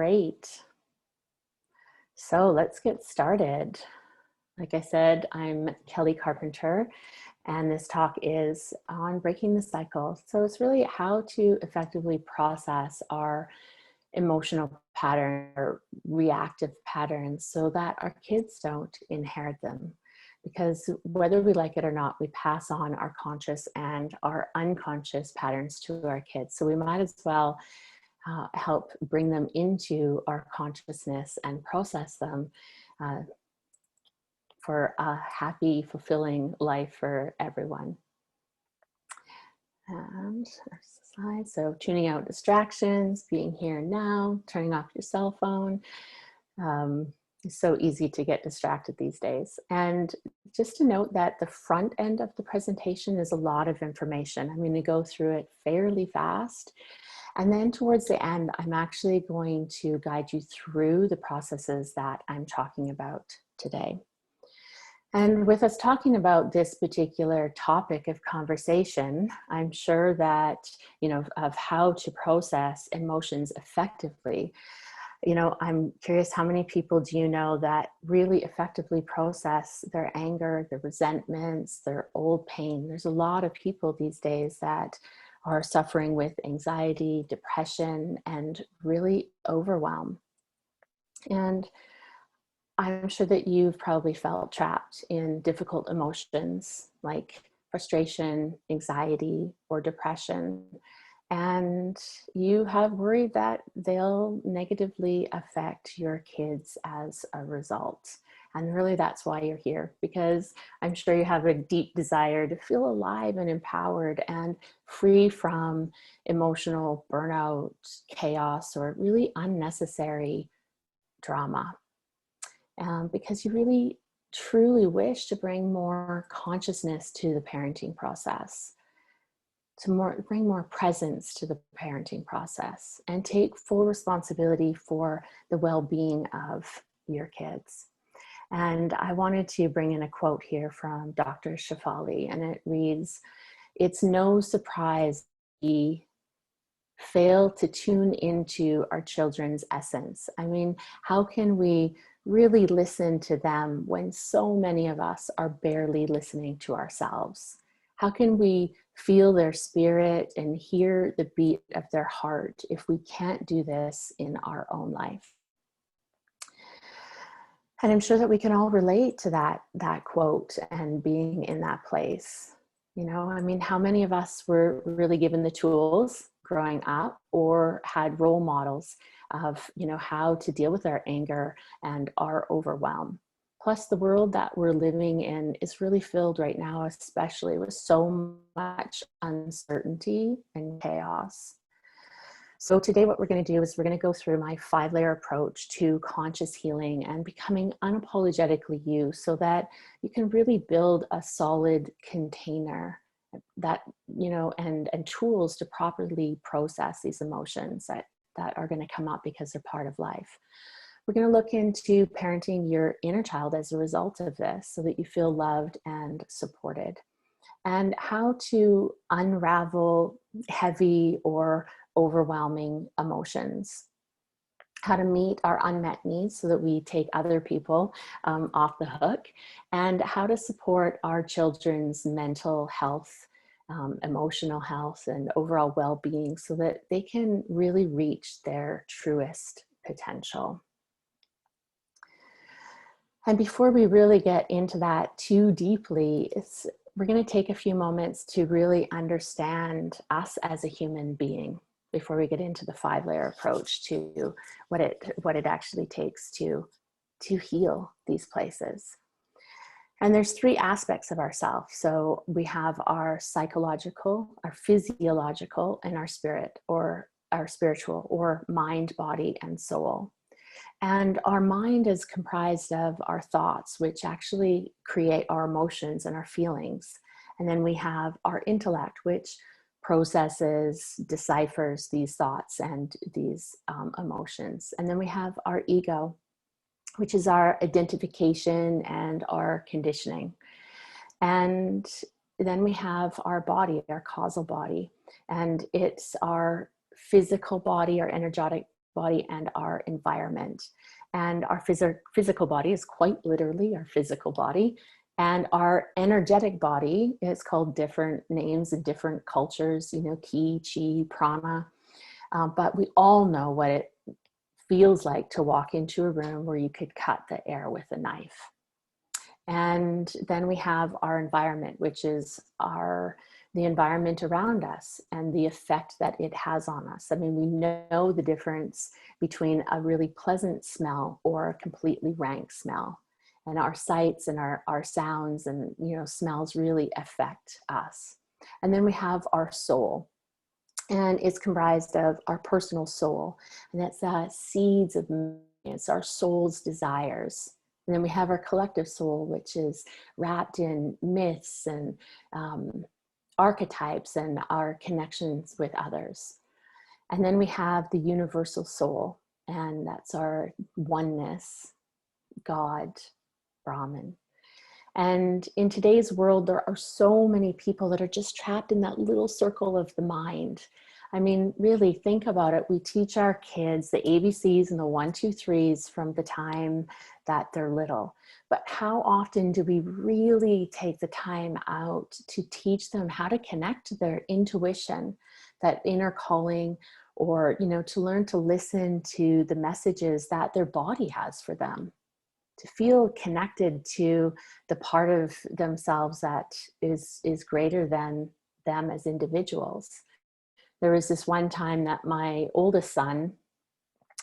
Great. So let's get started. Like I said, I'm Keli Carpenter, and this talk is on breaking the cycle. So it's really how to effectively process our emotional pattern or reactive patterns so that our kids don't inherit them. Because whether we like it or not, we pass on our conscious and our unconscious patterns to our kids. So we might as well help bring them into our consciousness and process them uh, for a happy, fulfilling life for everyone. And our slide. So tuning out distractions, being here now, turning off your cell phone. It's so easy to get distracted these days. And just to note that the front end of the presentation is a lot of information. I'm going to go through it fairly fast. And then towards the end, I'm actually going to guide you through the processes that I'm talking about today. And with us talking about this particular topic of conversation, I'm sure that, of how to process emotions effectively. I'm curious, how many people do you know that really effectively process their anger, their resentments, their old pain? There's a lot of people these days that are suffering with anxiety, depression, and really overwhelm. And I'm sure that you've probably felt trapped in difficult emotions like frustration, anxiety, or depression. And you have worried that they'll negatively affect your kids as a result. And really that's why you're here, because I'm sure you have a deep desire to feel alive and empowered and free from emotional burnout, chaos, or really unnecessary drama. Because you really truly wish to bring more consciousness to the parenting process, to bring more presence to the parenting process, and take full responsibility for the well-being of your kids. And I wanted to bring in a quote here from Dr. Shefali, and it reads, "It's no surprise we fail to tune into our children's essence." I mean, how can we really listen to them when so many of us are barely listening to ourselves? How can we feel their spirit and hear the beat of their heart if we can't do this in our own life? And I'm sure that we can all relate to that quote and being in that place. I mean, how many of us were really given the tools growing up or had role models of, how to deal with our anger and our overwhelm? Plus, the world that we're living in is really filled right now, especially with so much uncertainty and chaos. So today what we're going to do is we're going to go through my 5-layer approach to conscious healing and becoming unapologetically you, so that you can really build a solid container that, and tools to properly process these emotions that are going to come up because they're part of life. We're going to look into parenting your inner child as a result of this, so that you feel loved and supported, and how to unravel heavy or overwhelming emotions, how to meet our unmet needs so that we take other people off the hook, and how to support our children's mental health, emotional health, and overall well-being so that they can really reach their truest potential. And before we really get into that too deeply, we're going to take a few moments to really understand us as a human being before we get into the 5-layer approach to what it actually takes to heal these places. And there's 3 aspects of ourself. So we have our psychological, our physiological, and our spirit, or our spiritual, or mind, body, and soul. And our mind is comprised of our thoughts, which actually create our emotions and our feelings. And then we have our intellect, which processes, deciphers these thoughts and these emotions. And then we have our ego, which is our identification and our conditioning. And then we have our body, our causal body, and it's our physical body, our energetic body and our environment. And our physical body is quite literally our physical body. And our energetic body is called different names in different cultures, you know, ki, chi, prana. But we all know what it feels like to walk into a room where you could cut the air with a knife. And then we have our environment, which is the environment around us and the effect that it has on us. I mean, we know the difference between a really pleasant smell or a completely rank smell. And our sights and our sounds and, you know, smells really affect us. And then we have our soul. And it's comprised of our personal soul. And that's seeds of, it's our soul's desires. And then we have our collective soul, which is wrapped in myths and archetypes and our connections with others. And then we have the universal soul, and that's our oneness, God, Brahman. And in today's world, there are so many people that are just trapped in that little circle of the mind. I mean, really think about it. We teach our kids the ABCs and the 1, 2, 3s from the time that they're little. But how often do we really take the time out to teach them how to connect to their intuition, that inner calling, or, you know, to learn to listen to the messages that their body has for them, to feel connected to the part of themselves that is greater than them as individuals. There was this one time that my oldest son,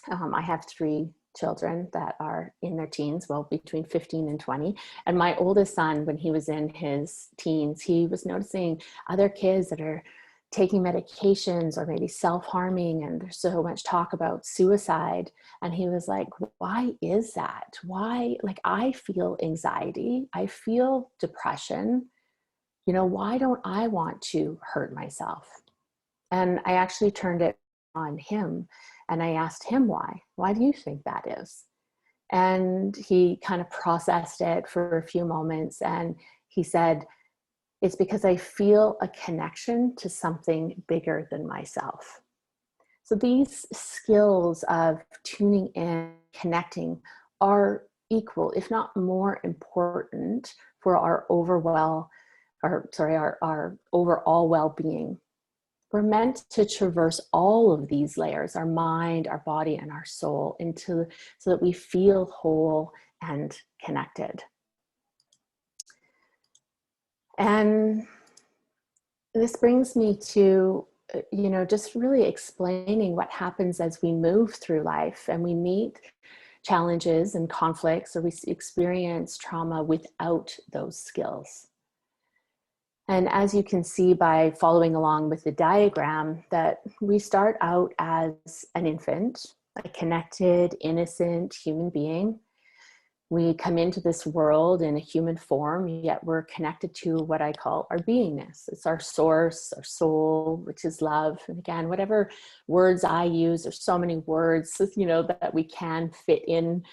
I have 3 children that are in their teens, well, between 15 and 20. And my oldest son, when he was in his teens, he was noticing other kids that are taking medications or maybe self-harming, and there's so much talk about suicide. And he was like, why is that? Why? Like, I feel anxiety, I feel depression, you know, why don't I want to hurt myself? And I actually turned it on him and I asked him why do you think that is? And he kind of processed it for a few moments, and he said, it's because I feel a connection to something bigger than myself. So these skills of tuning in, connecting, are equal, if not more important, for our overall well-being. We're meant to traverse all of these layers, our mind, our body, and our soul, so that we feel whole and connected. And this brings me to, you know, just really explaining what happens as we move through life and we meet challenges and conflicts, or we experience trauma without those skills. And as you can see by following along with the diagram, that we start out as an infant, a connected, innocent human being. We come into this world in a human form, yet we're connected to what I call our beingness. It's our source, our soul, which is love. And again, whatever words I use, there's so many words, you know, that we can fit in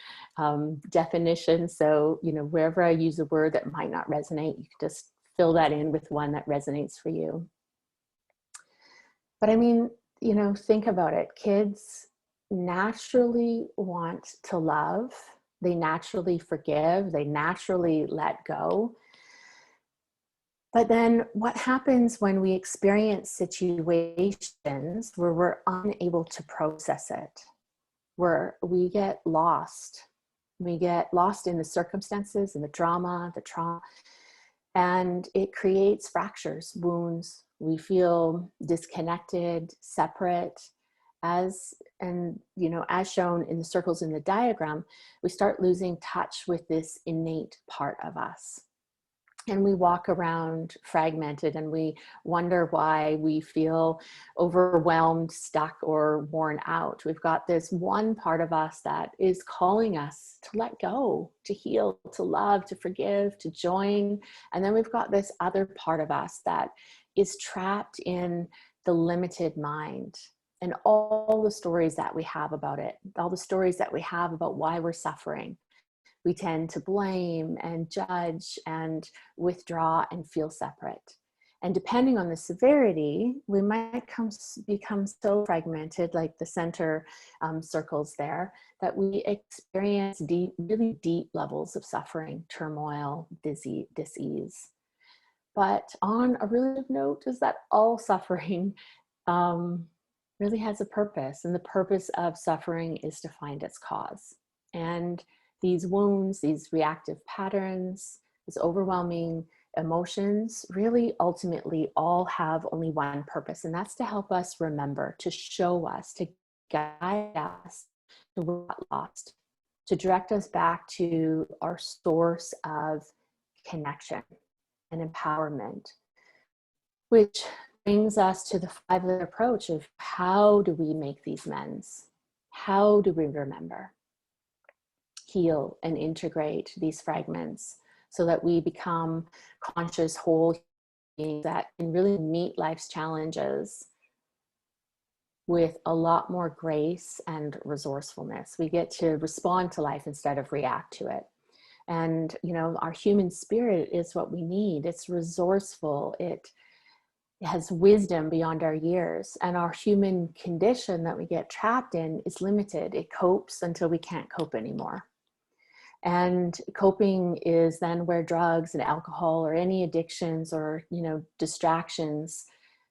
definitions. So, you know, wherever I use a word that might not resonate, you can just fill that in with one that resonates for you. But I mean, you know, think about it. Kids naturally want to love. They naturally forgive. They naturally let go. But then what happens when we experience situations where we're unable to process it, where we get lost? We get lost in the circumstances and the drama, the trauma. And it creates fractures, wounds. We feel disconnected, separate, as shown in the circles in the diagram. We start losing touch with this innate part of us. And we walk around fragmented, and we wonder why we feel overwhelmed, stuck, or worn out. We've got this one part of us that is calling us to let go, to heal, to love, to forgive, to join. And then we've got this other part of us that is trapped in the limited mind, and all the stories that we have about it, all the stories that we have about why we're suffering. We tend to blame and judge and withdraw and feel separate. And depending on the severity, we might become so fragmented, like the center circles there, that we experience really deep levels of suffering, turmoil, dis-ease. But on a relative note is that all suffering really has a purpose, and the purpose of suffering is to find its cause. And these wounds, these reactive patterns, these overwhelming emotions really ultimately all have only one purpose, and that's to help us remember, to show us, to guide us to what lost, to direct us back to our source of connection and empowerment, which brings us to the 5-layer approach of how do we make these amends? How do we remember, heal, and integrate these fragments so that we become conscious, whole beings that can really meet life's challenges with a lot more grace and resourcefulness? We get to respond to life instead of react to it. And, you know, our human spirit is what we need. It's resourceful. It has wisdom beyond our years, and our human condition that we get trapped in is limited. It copes until we can't cope anymore. And coping is then where drugs and alcohol or any addictions or, you know, distractions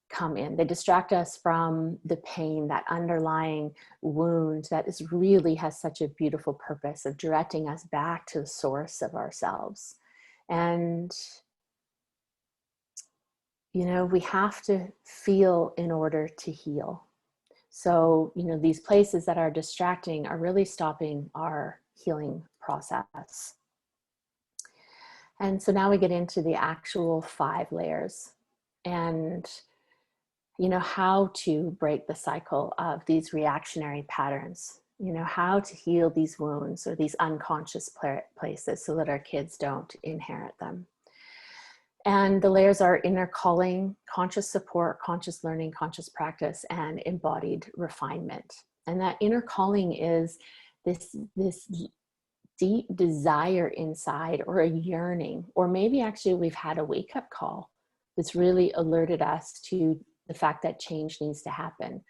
come in. They distract us from the pain, that underlying wound that is really has such a beautiful purpose of directing us back to the source of ourselves. And you know, we have to feel in order to heal. So, you know, these places that are distracting are really stopping our healing process. And so now we get into the actual 5 layers and, you know, how to break the cycle of these reactionary patterns, you know, how to heal these wounds or these unconscious places so that our kids don't inherit them. And the layers are inner calling, conscious support, conscious learning, conscious practice, and embodied refinement. And that inner calling is this deep desire inside, or a yearning, or maybe actually we've had a wake-up call that's really alerted us to the fact that change needs to happen.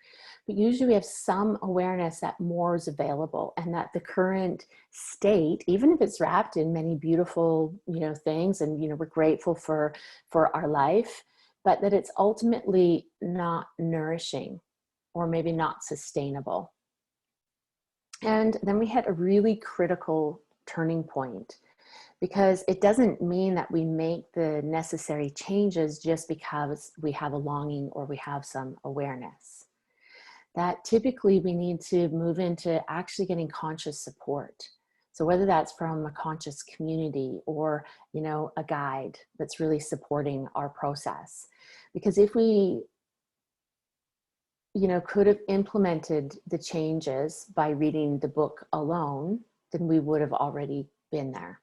But usually we have some awareness that more is available, and that the current state, even if it's wrapped in many beautiful, you know, things, and, you know, we're grateful for our life, but that it's ultimately not nourishing or maybe not sustainable. And then we hit a really critical turning point, because it doesn't mean that we make the necessary changes just because we have a longing or we have some awareness. That typically we need to move into actually getting conscious support. So whether that's from a conscious community or, you know, a guide that's really supporting our process. Because if we, you know, could have implemented the changes by reading the book alone, then we would have already been there.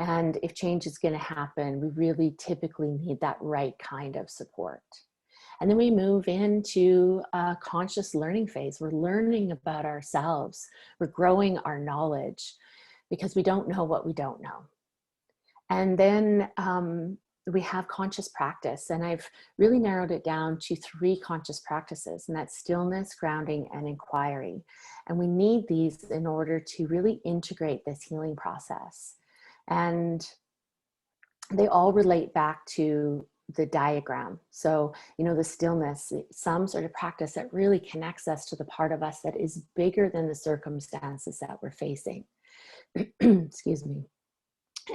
And if change is going to happen, we really typically need that right kind of support. And then we move into a conscious learning phase. We're learning about ourselves. We're growing our knowledge because we don't know what we don't know. And then we have conscious practice. And I've really narrowed it down to 3 conscious practices, and that's stillness, grounding, and inquiry. And we need these in order to really integrate this healing process. And they all relate back to the diagram. So, you know, the stillness, some sort of practice that really connects us to the part of us that is bigger than the circumstances that we're facing. Excuse me.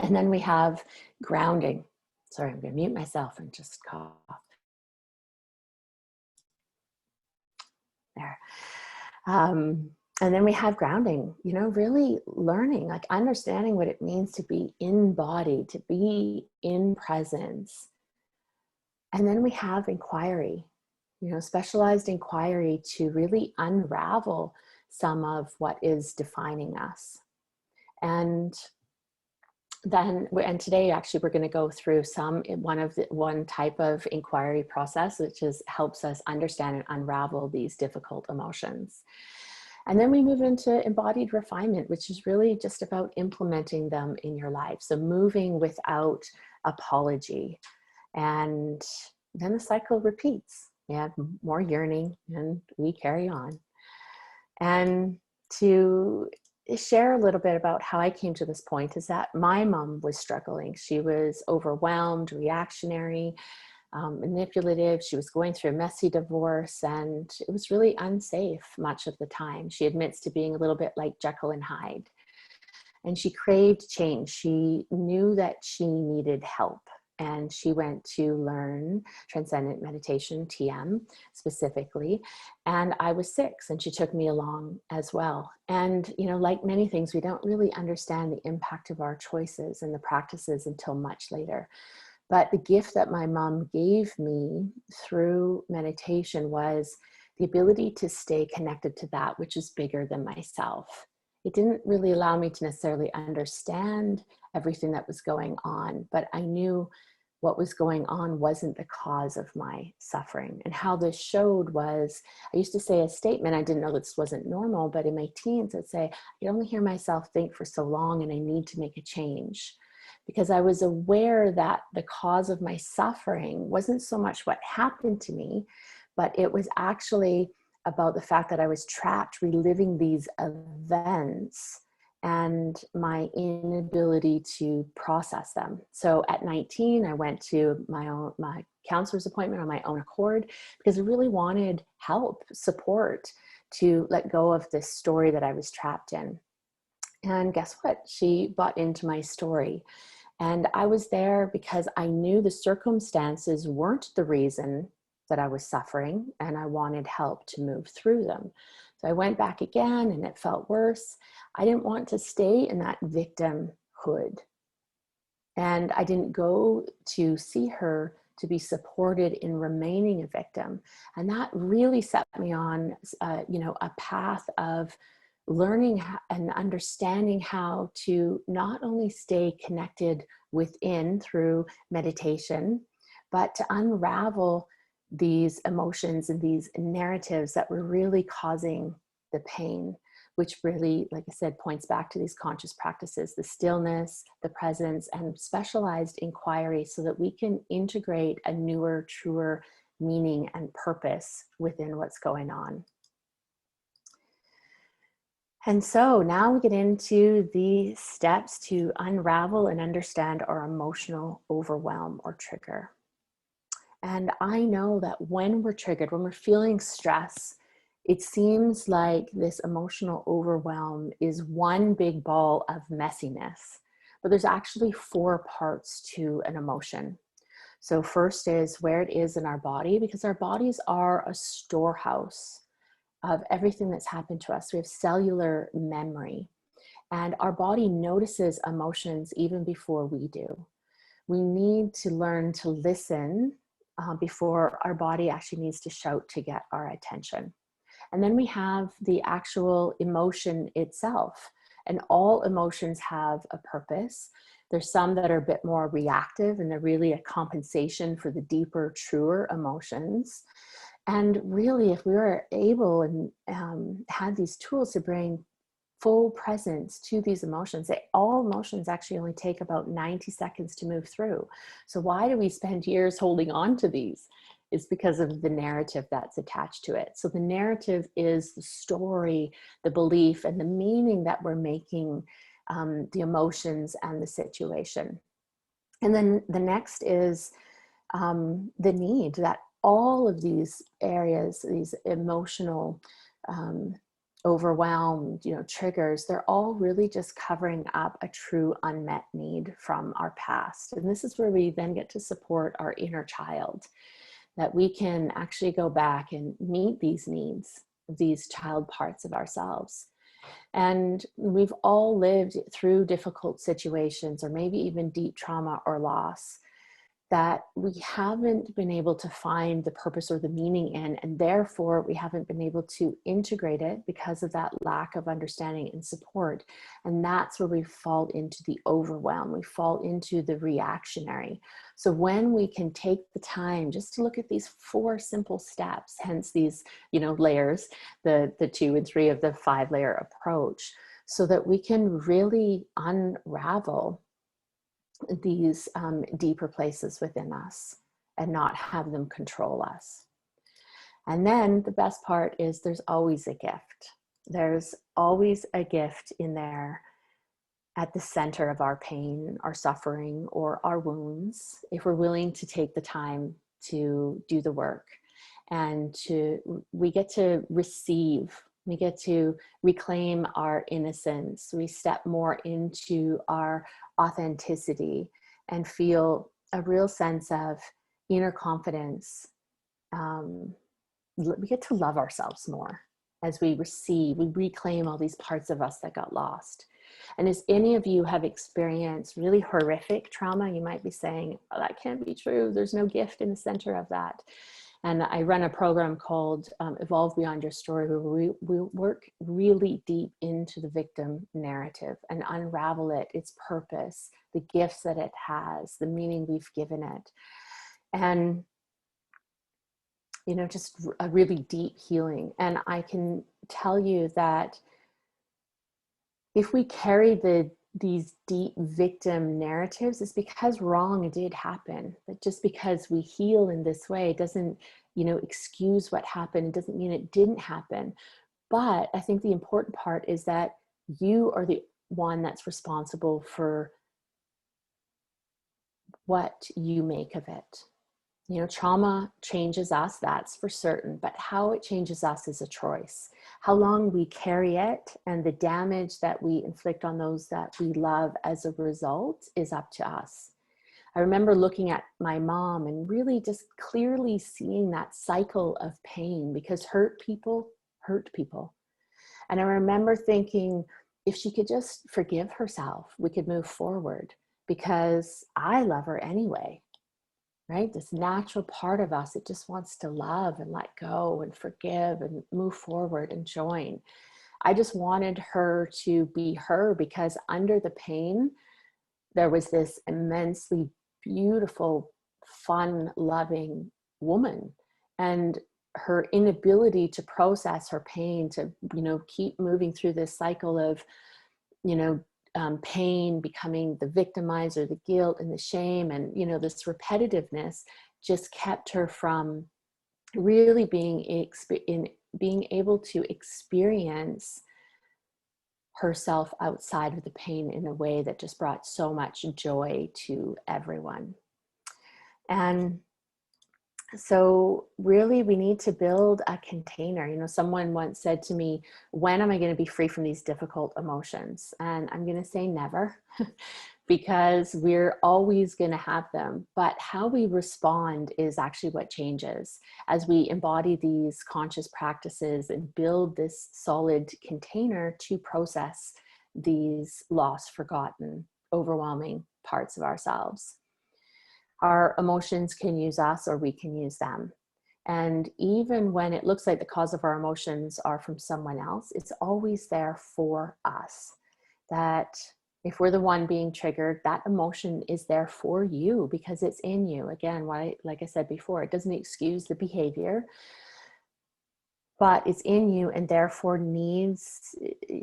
And then we have grounding. Sorry, I'm going to mute myself and just cough. There. And then we have grounding, you know, really learning, like understanding what it means to be in body, to be in presence. And then we have inquiry, you know, specialized inquiry to really unravel some of what is defining us. And then, and today actually we're going to go through one type of inquiry process, which helps us understand and unravel these difficult emotions. And then we move into embodied refinement, which is really just about implementing them in your life. So moving without apology. And then the cycle repeats. We have more yearning and we carry on. And to share a little bit about how I came to this point is that my mom was struggling. She was overwhelmed, reactionary, manipulative. She was going through a messy divorce, and it was really unsafe much of the time. She admits to being a little bit like Jekyll and Hyde. And she craved change. She knew that she needed help. And she went to learn Transcendent Meditation, TM specifically. And I was 6, and she took me along as well. And, you know, like many things, we don't really understand the impact of our choices and the practices until much later. But the gift that my mom gave me through meditation was the ability to stay connected to that which is bigger than myself. It didn't really allow me to necessarily understand everything that was going on, but I knew what was going on wasn't the cause of my suffering. And how this showed was, I used to say a statement, I didn't know this wasn't normal, but in my teens I'd say, I could only hear myself think for so long and I need to make a change. Because I was aware that the cause of my suffering wasn't so much what happened to me, but it was actually about the fact that I was trapped reliving these events and my inability to process them. So at 19, I went to my counselor's appointment on my own accord because I really wanted help, support to let go of this story that I was trapped in. And guess what? She bought into my story. And I was there because I knew the circumstances weren't the reason that I was suffering, and I wanted help to move through them. So I went back again and it felt worse. I didn't want to stay in that victimhood. And I didn't go to see her to be supported in remaining a victim. And that really set me on, a path of learning and understanding how to not only stay connected within through meditation, but to unravel these emotions and these narratives that were really causing the pain, which really, like I said, points back to these conscious practices, the stillness, the presence, and specialized inquiry so that we can integrate a newer, truer meaning and purpose within what's going on. And so now we get into the steps to unravel and understand our emotional overwhelm or trigger. And I know that when we're triggered, when we're feeling stress, it seems like this emotional overwhelm is one big ball of messiness, but there's actually 4 parts to an emotion. So first is where it is in our body, because our bodies are a storehouse of everything that's happened to us. We have cellular memory, and our body notices emotions even before we do. We need to learn to listen before our body actually needs to shout to get our attention. And then we have the actual emotion itself, and all emotions have a purpose. There's some that are a bit more reactive, and they're really a compensation for the deeper, truer emotions. And really, if we were able and had these tools to bring full presence to these emotions, all emotions actually only take about 90 seconds to move through. So why do we spend years holding on to these? It's because of the narrative that's attached to it. So the narrative is the story, the belief, and the meaning that we're making the emotions and the situation. And then the next is the need that all of these areas, these emotional overwhelmed, triggers, they're all really just covering up a true unmet need from our past. And this is where we then get to support our inner child, that we can actually go back and meet these needs, these child parts of ourselves. And we've all lived through difficult situations, or maybe even deep trauma or loss, that we haven't been able to find the purpose or the meaning in, and therefore we haven't been able to integrate it because of that lack of understanding and support. And that's where we fall into the overwhelm. We fall into the reactionary. So when we can take the time just to look at these 4 simple steps, hence these, layers, the 2 and 3 of the 5-layer approach, so that we can really unravel these deeper places within us and not have them control us. And then the best part is there's always a gift. There's always a gift in there at the center of our pain, our suffering, or our wounds, if we're willing to take the time to do the work. And we get to receive, we get to reclaim our innocence. We step more into our authenticity and feel a real sense of inner confidence. We get to love ourselves more as we reclaim all these parts of us that got lost. And as any of you have experienced really horrific trauma, you might be saying, oh, that can't be true. There's no gift in the center of that. And I run a program called Evolve Beyond Your Story, where we work really deep into the victim narrative and unravel it, its purpose, the gifts that it has, the meaning we've given it. And just a really deep healing. And I can tell you that if we carry these deep victim narratives, it's because wrong did happen. But just because we heal in this way doesn't, excuse what happened. It doesn't mean it didn't happen. But I think the important part is that you are the one that's responsible for what you make of it. Trauma changes us, that's for certain, but how it changes us is a choice. How long we carry it and the damage that we inflict on those that we love as a result is up to us. I remember looking at my mom and really just clearly seeing that cycle of pain, because hurt people hurt people. And I remember thinking, if she could just forgive herself, we could move forward, because I love her anyway. Right? This natural part of us, it just wants to love and let go and forgive and move forward and join. I just wanted her to be her, because under the pain, there was this immensely beautiful, fun, loving woman. And her inability to process her pain, to, keep moving through this cycle of, pain, becoming the victimizer, the guilt and the shame, and this repetitiveness just kept her from really being able to experience herself outside of the pain in a way that just brought so much joy to everyone. And so really we need to build a container. Someone once said to me, when am I going to be free from these difficult emotions? And I'm going to say never, because we're always going to have them. But how we respond is actually what changes as we embody these conscious practices and build this solid container to process these lost, forgotten, overwhelming parts of ourselves. Our emotions can use us, or we can use them. And even when it looks like the cause of our emotions are from someone else, it's always there for us. That if we're the one being triggered, that emotion is there for you because it's in you. Again, like I said before, it doesn't excuse the behavior, but it's in you and therefore needs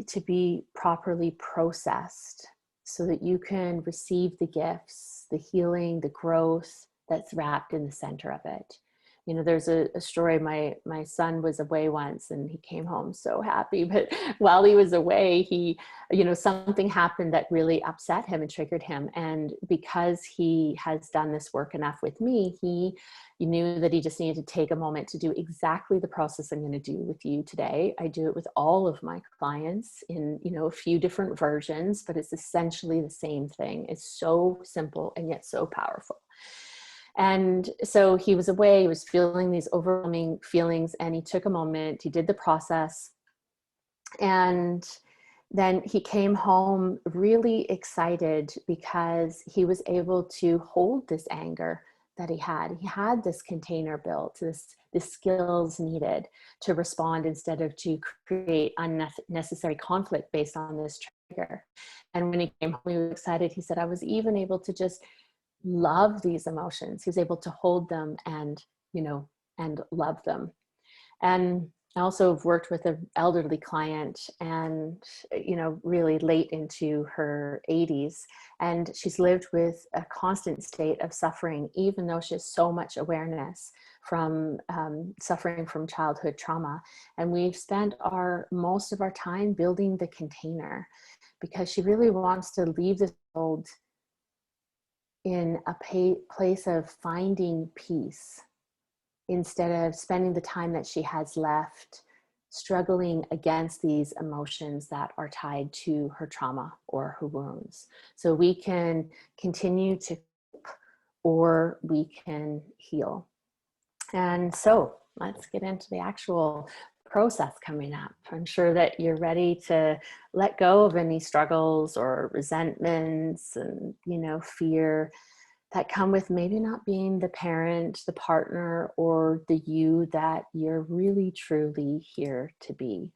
to be properly processed so that you can receive the gifts, the healing, the growth that's wrapped in the center of it. There's a story, my son was away once and he came home so happy, but while he was away, something happened that really upset him and triggered him. And because he has done this work enough with me, he knew that he just needed to take a moment to do exactly the process I'm going to do with you today. I do it with all of my clients in, a few different versions, but it's essentially the same thing. It's so simple and yet so powerful. And so he was away, he was feeling these overwhelming feelings, and he took a moment, he did the process, and then he came home really excited because he was able to hold this anger that he had. He had this container built, the skills needed to respond instead of to create unnecessary conflict based on this trigger. And when he came home, he was excited. He said, I was even able to just love these emotions. He was able to hold them and love them. And I also have worked with an elderly client, and, really late into her 80s. And she's lived with a constant state of suffering, even though she has so much awareness from suffering from childhood trauma. And we've spent most of our time building the container, because she really wants to leave this world in a place of finding peace, instead of spending the time that she has left struggling against these emotions that are tied to her trauma or her wounds. So we can continue to cope, or we can heal. And so let's get into the actual process coming up. I'm sure that you're ready to let go of any struggles or resentments and, fear that come with maybe not being the parent, the partner, or the you that you're really truly here to be.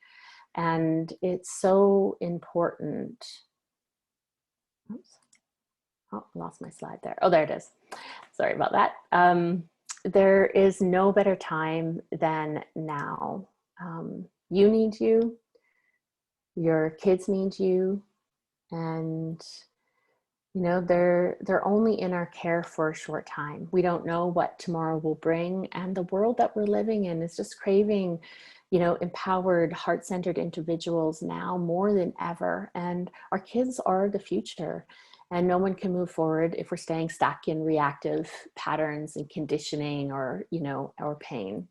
And it's so important. Oops. Oh, I lost my slide there. Oh, there it is. Sorry about that. There is no better time than now. You need you, your kids need you, and they're only in our care for a short time. We don't know what tomorrow will bring, and the world that we're living in is just craving, empowered, heart-centered individuals now more than ever. And our kids are the future, and no one can move forward if we're staying stuck in reactive patterns and conditioning, or pain.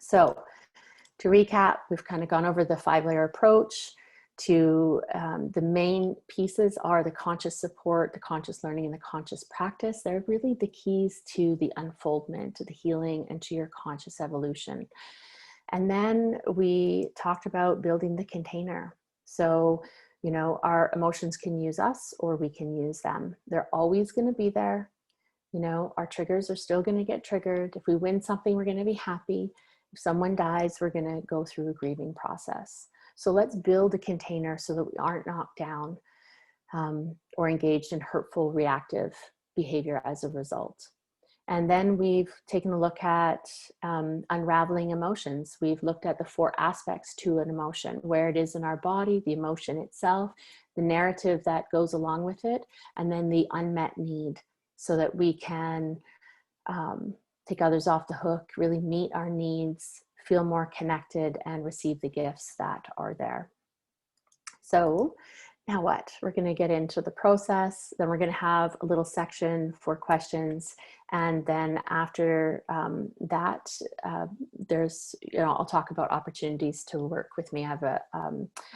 So to recap, we've kind of gone over the 5-layer approach. To the main pieces are the conscious support, the conscious learning, and the conscious practice. They're really the keys to the unfoldment, to the healing, and to your conscious evolution. And then we talked about building the container. So, our emotions can use us, or we can use them. They're always going to be there. Our triggers are still going to get triggered. If we win something, we're going to be happy. If someone dies, we're going to go through a grieving process. So let's build a container so that we aren't knocked down or engaged in hurtful, reactive behavior as a result. And then we've taken a look at unraveling emotions. We've looked at the 4 aspects to an emotion: where it is in our body, the emotion itself, the narrative that goes along with it, and then the unmet need, so that we can take others off the hook, really meet our needs, feel more connected, and receive the gifts that are there. So now what? We're going to get into the process. Then we're going to have a little section for questions. And then after that, there's, I'll talk about opportunities to work with me. I have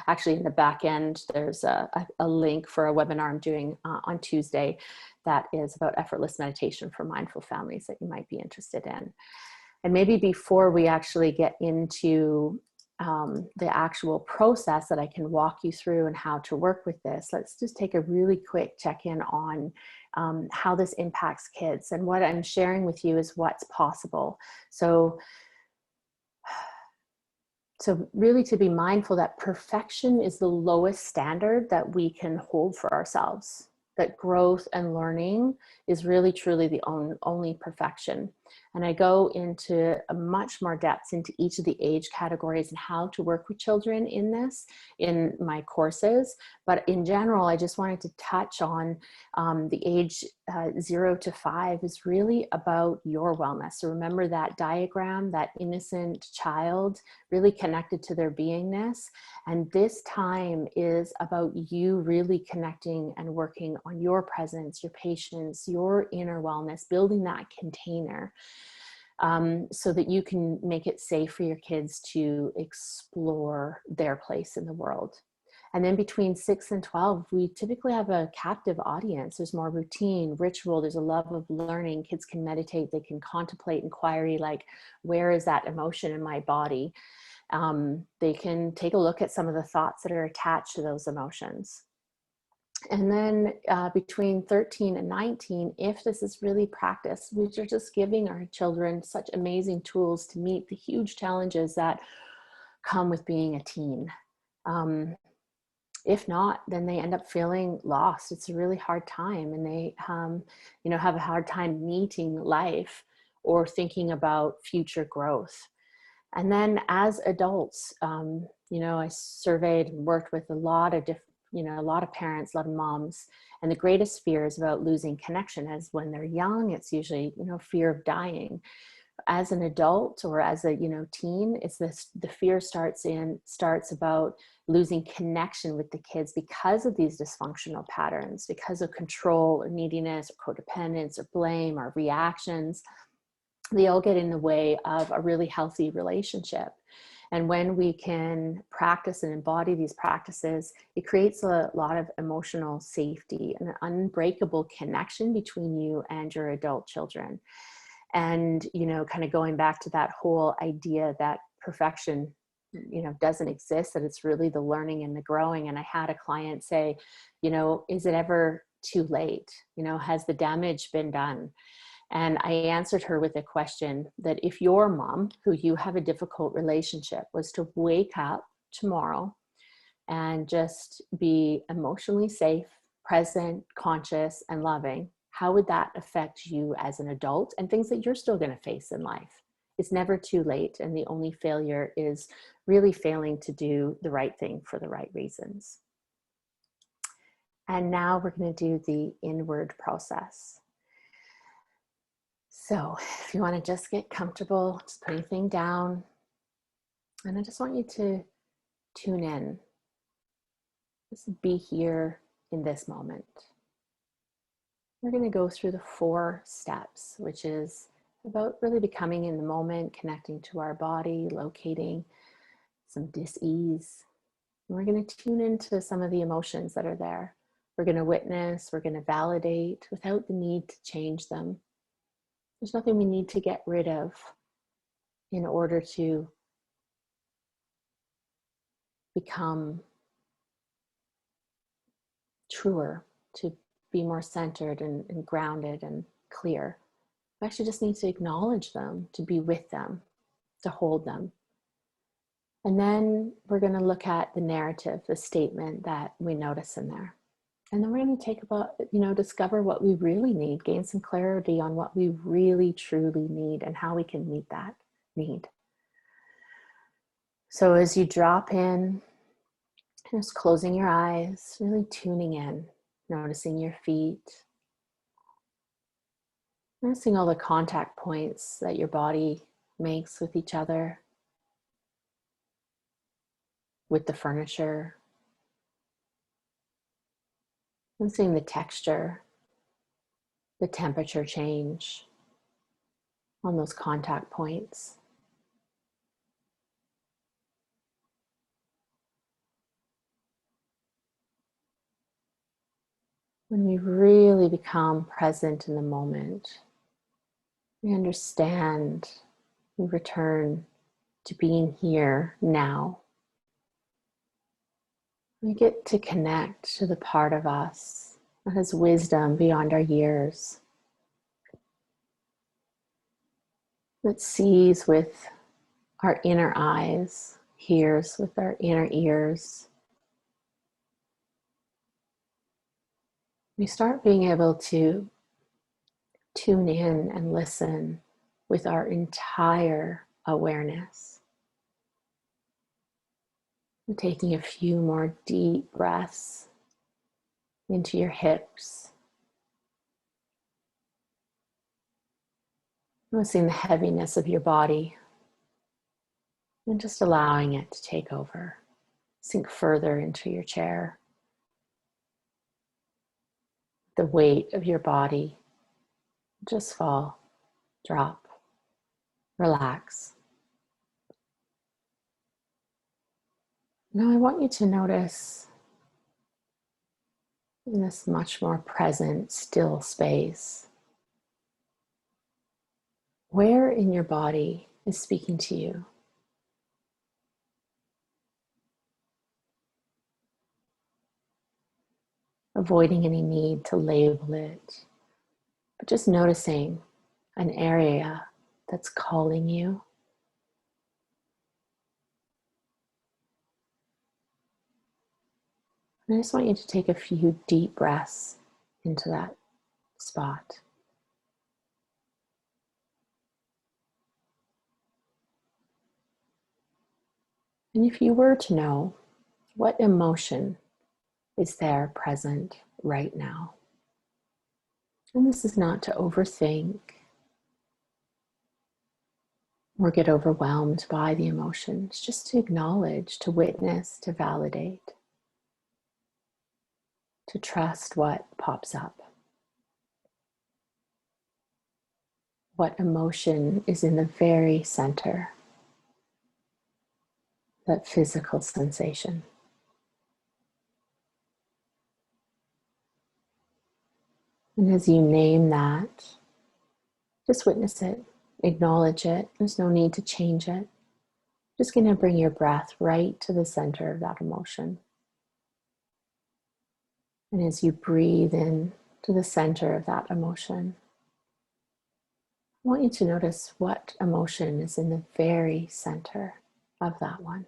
actually in the back end, there's a link for a webinar I'm doing on Tuesday that is about effortless meditation for mindful families that you might be interested in. And maybe before we actually get into the actual process that I can walk you through and how to work with this, let's just take a really quick check-in on how this impacts kids. And what I'm sharing with you is what's possible. So really to be mindful that perfection is the lowest standard that we can hold for ourselves. That growth and learning is really truly the only perfection. And I go into much more depth into each of the age categories and how to work with children in this in my courses. But in general, I just wanted to touch on the age 0 to 5 is really about your wellness. So remember that diagram, that innocent child really connected to their beingness. And this time is about you really connecting and working on your presence, your patience, your inner wellness, building that container so that you can make it safe for your kids to explore their place in the world. And then between 6 and 12, we typically have a captive audience. There's more routine, ritual, there's a love of learning. Kids can meditate, they can contemplate inquiry, like, where is that emotion in my body? They can take a look at some of the thoughts that are attached to those emotions. And then between 13 and 19, if this is really practiced, we are just giving our children such amazing tools to meet the huge challenges that come with being a teen. If not, then they end up feeling lost. It's a really hard time, and they have a hard time meeting life or thinking about future growth. And then as adults, you know, I surveyed and worked with a lot of different, you know, a lot of parents, a lot of moms, and the greatest fear is about losing connection. As when they're young, it's usually, you know, fear of dying. As an adult or as a, you know, teen, it's this, the fear starts about losing connection with the kids because of these dysfunctional patterns, because of control or neediness or codependence or blame or reactions. They all get in the way of a really healthy relationship. And when we can practice and embody these practices, it creates a lot of emotional safety and an unbreakable connection between you and your adult children. And, you know, kind of going back to that whole idea that perfection, you know, doesn't exist, that it's really the learning and the growing. And I had a client say, you know, is it ever too late? You know, has the damage been done? And I answered her with a question that if your mom, who you have a difficult relationship, was to wake up tomorrow and just be emotionally safe, present, conscious, and loving, how would that affect you as an adult and things that you're still going to face in life? It's never too late. And the only failure is really failing to do the right thing for the right reasons. And now we're going to do the inward process. So if you want to just get comfortable, just put anything down. And I just want you to tune in. Just be here in this moment. We're going to go through the 4 steps, which is about really becoming in the moment, connecting to our body, locating some dis-ease. And we're going to tune into some of the emotions that are there. We're going to witness, we're going to validate without the need to change them. There's nothing we need to get rid of in order to become truer, to be more centered and grounded and clear. We actually just need to acknowledge them, to be with them, to hold them. And then we're going to look at the narrative, the statement that we notice in there. And then we're going to take about, you know, discover what we really need, gain some clarity on what we really truly need and how we can meet that need. So as you drop in, just closing your eyes, really tuning in, noticing your feet, noticing all the contact points that your body makes with each other, with the furniture, noticing the texture, the temperature change on those contact points. When we really become present in the moment, we understand, we return to being here now. We get to connect to the part of us that has wisdom beyond our years, that sees with our inner eyes, hears with our inner ears. We start being able to tune in and listen with our entire awareness. We're taking a few more deep breaths into your hips, noticing the heaviness of your body and just allowing it to take over. Sink further into your chair. The weight of your body, just fall, drop, relax. Now I want you to notice in this much more present, still space, where in your body is speaking to you. Avoiding any need to label it, but just noticing an area that's calling you. And I just want you to take a few deep breaths into that spot. And if you were to know, what emotion is there present right now? And this is not to overthink or get overwhelmed by the emotions, just to acknowledge, to witness, to validate, to trust what pops up. What emotion is in the very center, that physical sensation. And as you name that, just witness it, acknowledge it. There's no need to change it. Just going to bring your breath right to the center of that emotion. And as you breathe in to the center of that emotion, I want you to notice what emotion is in the very center of that one.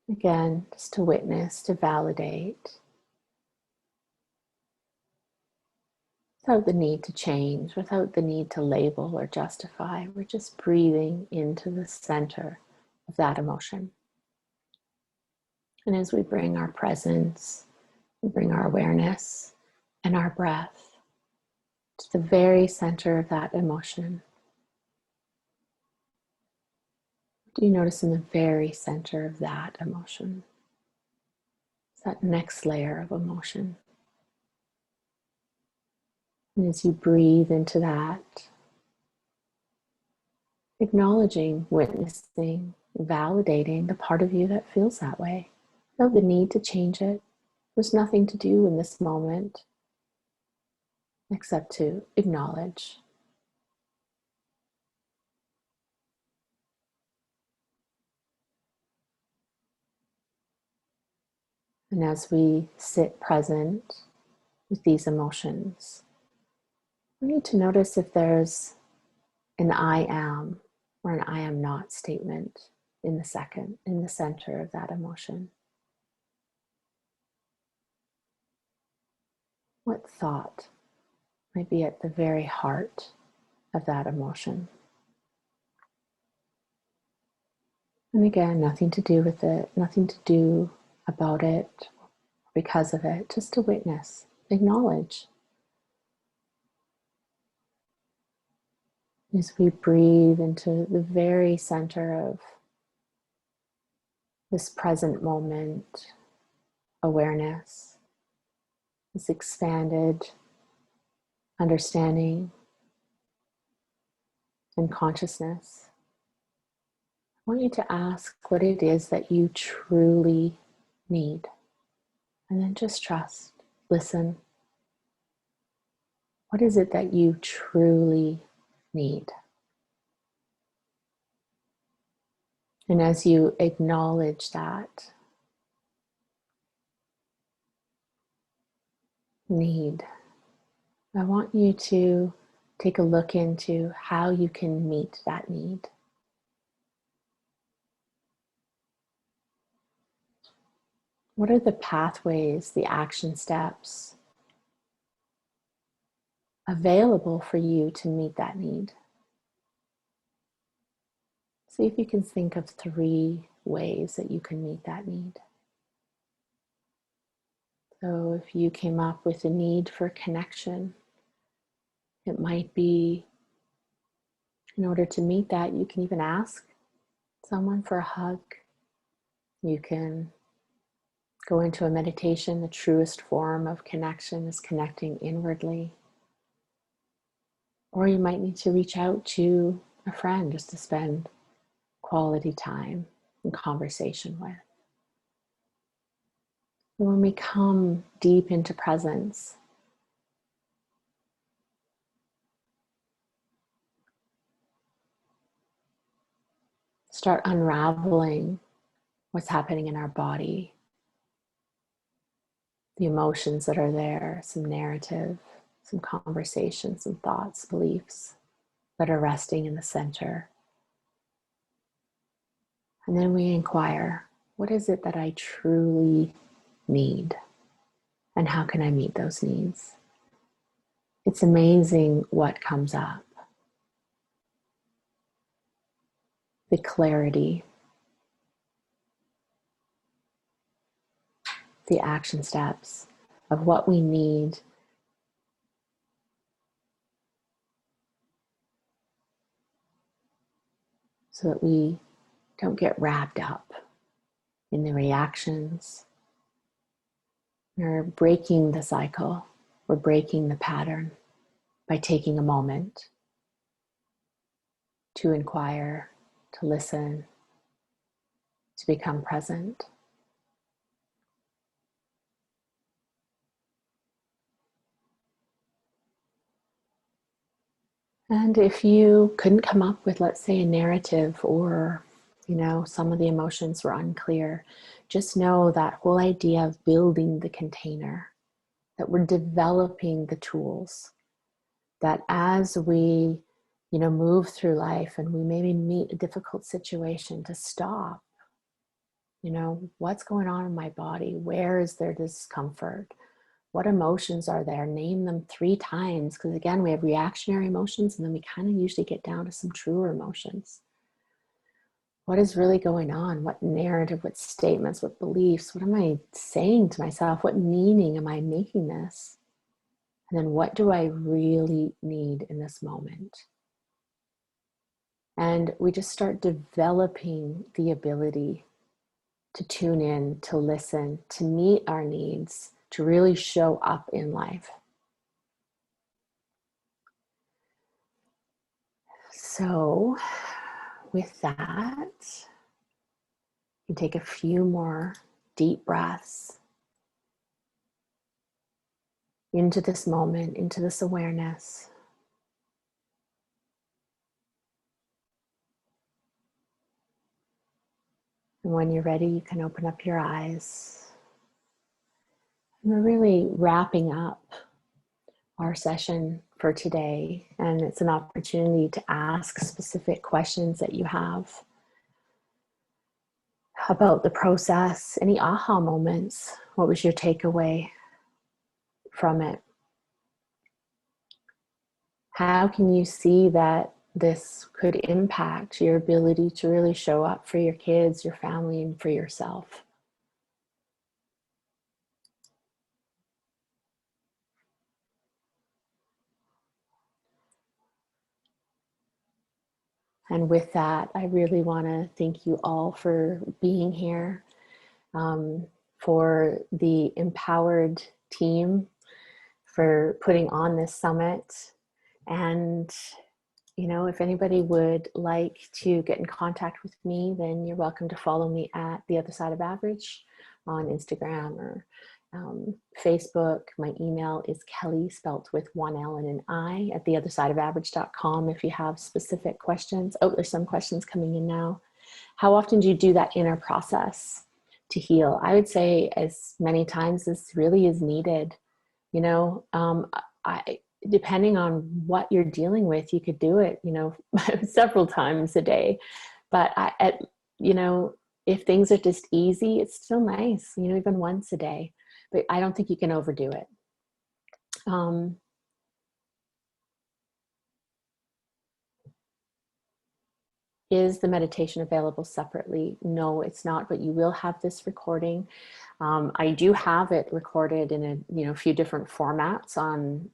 Again, just to witness, to validate, without the need to change, without the need to label or justify. We're just breathing into the center of that emotion. And as we bring our presence, we bring our awareness and our breath to the very center of that emotion. What do you notice in the very center of that emotion? It's that next layer of emotion. And as you breathe into that, acknowledging, witnessing, validating the part of you that feels that way. No, the need to change it. There's nothing to do in this moment except to acknowledge. And as we sit present with these emotions, we need to notice if there's an I am or an I am not statement in the center of that emotion. What thought might be at the very heart of that emotion? And again, nothing to do with it, nothing to do about it, because of it, just to witness, acknowledge. As we breathe into the very center of this present moment awareness, this expanded understanding and consciousness, I want you to ask what it is that you truly need. And then just trust, listen. What is it that you truly need? And as you acknowledge that need, I want you to take a look into how you can meet that need. What are the pathways, the action steps available for you to meet that need? See if you can think of 3 ways that you can meet that need. So if you came up with a need for connection, it might be, in order to meet that, you can even ask someone for a hug. You can go into a meditation. The truest form of connection is connecting inwardly. Or you might need to reach out to a friend just to spend quality time and conversation with. And when we come deep into presence, start unraveling what's happening in our body, the emotions that are there, some narrative, some conversation, some thoughts, beliefs that are resting in the center. And then we inquire, what is it that I truly need? And how can I meet those needs? it's amazing what comes up. The clarity, the action steps of what we need so that we don't get wrapped up in the reactions. We're breaking the cycle. We're breaking the pattern by taking a moment to inquire, to listen, to become present. And if you couldn't come up with, let's say, a narrative, or, some of the emotions were unclear, just know that whole idea of building the container, that we're developing the tools, that as we, move through life and we maybe meet a difficult situation, to stop, what's going on in my body? Where is there discomfort? What emotions are there? Name them 3 times, because again, we have reactionary emotions, and then we kind of usually get down to some truer emotions. What is really going on? What narrative, what statements, what beliefs, what am I saying to myself? What meaning am I making this? And then what do I really need in this moment? And we just start developing the ability to tune in, to listen, to meet our needs, to really show up in life. So with that, you take a few more deep breaths into this moment, into this awareness. And when you're ready, you can open up your eyes. And we're really wrapping up our session for today, and it's an opportunity to ask specific questions that you have about the process. Any aha moments? What was your takeaway from it? How can you see that this could impact your ability to really show up for your kids, your family, and for yourself? And with that, I really want to thank you all for being here, for the empowered team, for putting on this summit. And, if anybody would like to get in contact with me, then you're welcome to follow me at The Other Side of Average on Instagram or Facebook. My email is Kelly, spelt with 1 L and an I, at theothersideofaverage.com if you have specific questions. Oh, there's some questions coming in now. How often do you do that inner process to heal? I would say as many times as really is needed. Depending on what you're dealing with, you could do it, several times a day. But if things are just easy, it's still nice, even once a day. But I don't think you can overdo it. Is the meditation available separately? No, it's not, but you will have this recording. I do have it recorded in a few different formats on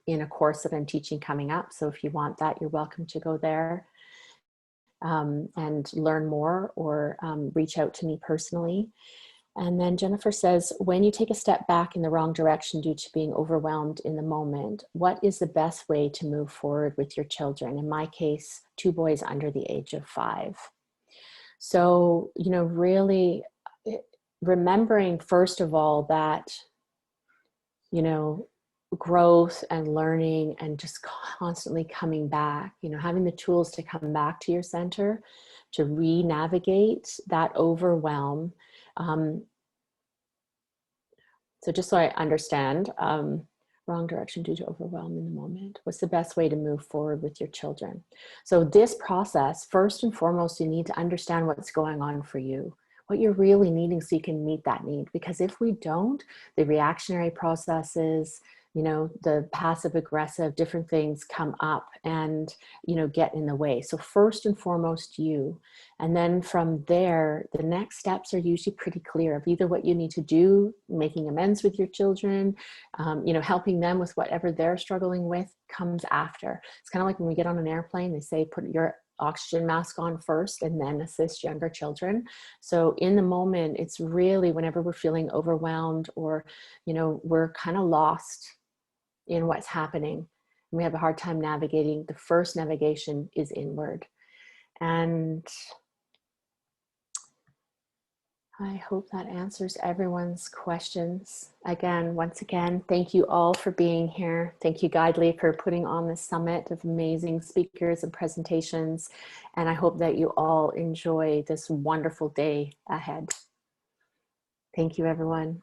in a course that I'm teaching coming up. So if you want that, you're welcome to go there and learn more, or reach out to me personally. And then Jennifer says, when you take a step back in the wrong direction due to being overwhelmed in the moment, what is the best way to move forward with your children? In my case, 2 boys under the age of 5. So, really remembering, first of all, that, growth and learning and just constantly coming back, having the tools to come back to your center, to re-navigate that overwhelm. So just so I understand, wrong direction due to overwhelm in the moment. What's the best way to move forward with your children? So this process, first and foremost, you need to understand what's going on for you, what you're really needing so you can meet that need. Because if we don't, the reactionary processes, you know, the passive aggressive, different things come up and, you know, get in the way. So first and foremost, you. And then from there, the next steps are usually pretty clear of either what you need to do, making amends with your children, you know, helping them with whatever they're struggling with comes after. It's kind of like when we get on an airplane, they say, put your oxygen mask on first and then assist younger children. So in the moment, it's really whenever we're feeling overwhelmed or, you know, we're kind of lost in what's happening, and we have a hard time navigating, the first navigation is inward. And I hope that answers everyone's questions. Again, once again, thank you all for being here. Thank you, Guidely, for putting on this summit of amazing speakers and presentations. And I hope that you all enjoy this wonderful day ahead. Thank you, everyone.